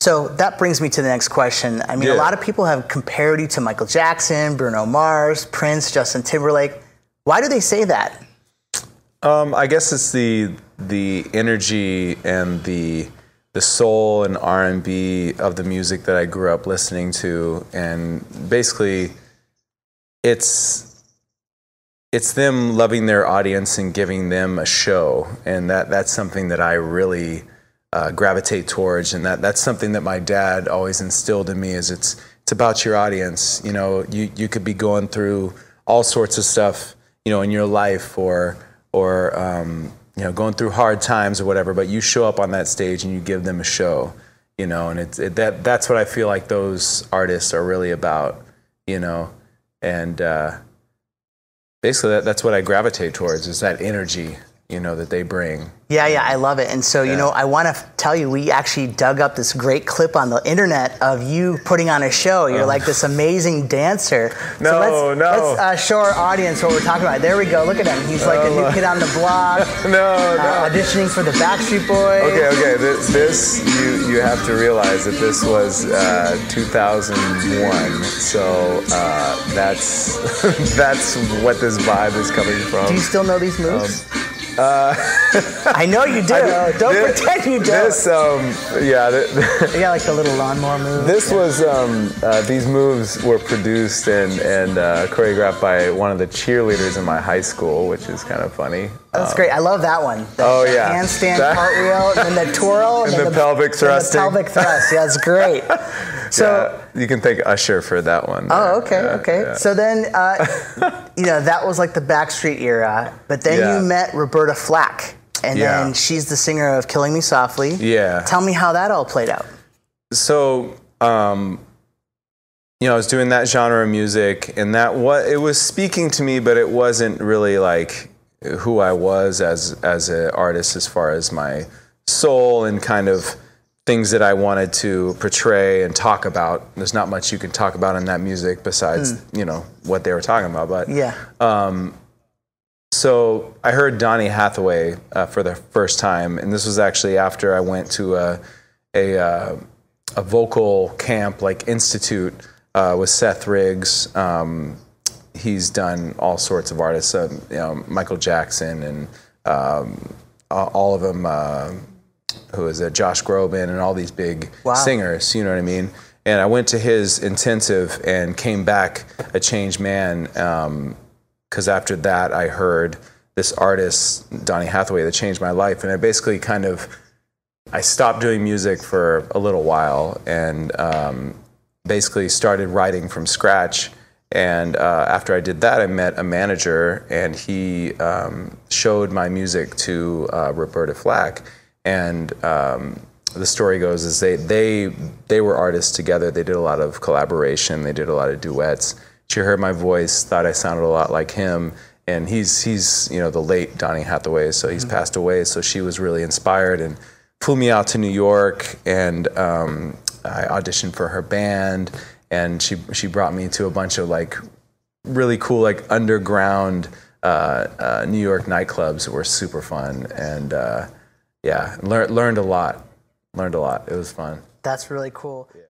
So that brings me to the next question. I mean, a lot of people have compared you to Michael Jackson, Bruno Mars, Prince, Justin Timberlake. Why do they say that? I guess it's the energy and the soul and R&B of the music that I grew up listening to, and basically it's them loving their audience and giving them a show, and that's something that I really gravitate towards, and that's something that my dad always instilled in me. Is it's about your audience. You know, you could be going through all sorts of stuff, you know, in your life, or you know, going through hard times or whatever, but you show up on that stage and you give them a show, you know, and that's what I feel like those artists are really about, you know, and basically that's what I gravitate towards, is that energy, you know, that they bring. Yeah, I love it. And so, you know, I want to tell you, we actually dug up this great clip on the internet of you putting on a show. You're like this amazing dancer. Let's show our audience what we're talking about. There we go. Look at him. He's like a new kid on the block. Auditioning for the Backstreet Boys. Okay. This you have to realize that this was 2001. So that's what this vibe is coming from. Do you still know these moves? I know you do. Don't pretend you don't. Yeah. You got like the little lawnmower move. This was these moves were produced and choreographed by one of the cheerleaders in my high school, which is kind of funny. That's great. I love that one. The handstand cartwheel, and then the twirl, and the pelvic thrusting. The pelvic thrust. Yeah, it's great. So you can thank Usher for that one. Oh, okay. Yeah. So then, you know, that was like the Backstreet era. But then you met Roberta Flack, and then she's the singer of "Killing Me Softly." Yeah. Tell me how that all played out. So, you know, I was doing that genre of music, and it was speaking to me, but it wasn't really like who I was as an artist, as far as my soul and kind of things that I wanted to portray and talk about. There's not much you can talk about in that music besides, you know, what they were talking about. But so I heard Donny Hathaway for the first time, and this was actually after I went to a vocal camp, like institute, with Seth Riggs. He's done all sorts of artists, you know, Michael Jackson and all of them. Who is it? Josh Groban and all these big singers, you know what I mean? And I went to his intensive and came back a changed man, because after that I heard this artist, Donny Hathaway, that changed my life. And I basically I stopped doing music for a little while and basically started writing from scratch. And after I did that, I met a manager, and he showed my music to Roberta Flack. And the story goes is they were artists together. They did a lot of collaboration. They did a lot of duets. She heard my voice, thought I sounded a lot like him. And he's you know, the late Donny Hathaway, so he's passed away. So she was really inspired and flew me out to New York, and I auditioned for her band. And she brought me to a bunch of like really cool like underground New York nightclubs that were super fun. And yeah, learned a lot. It was fun. That's really cool.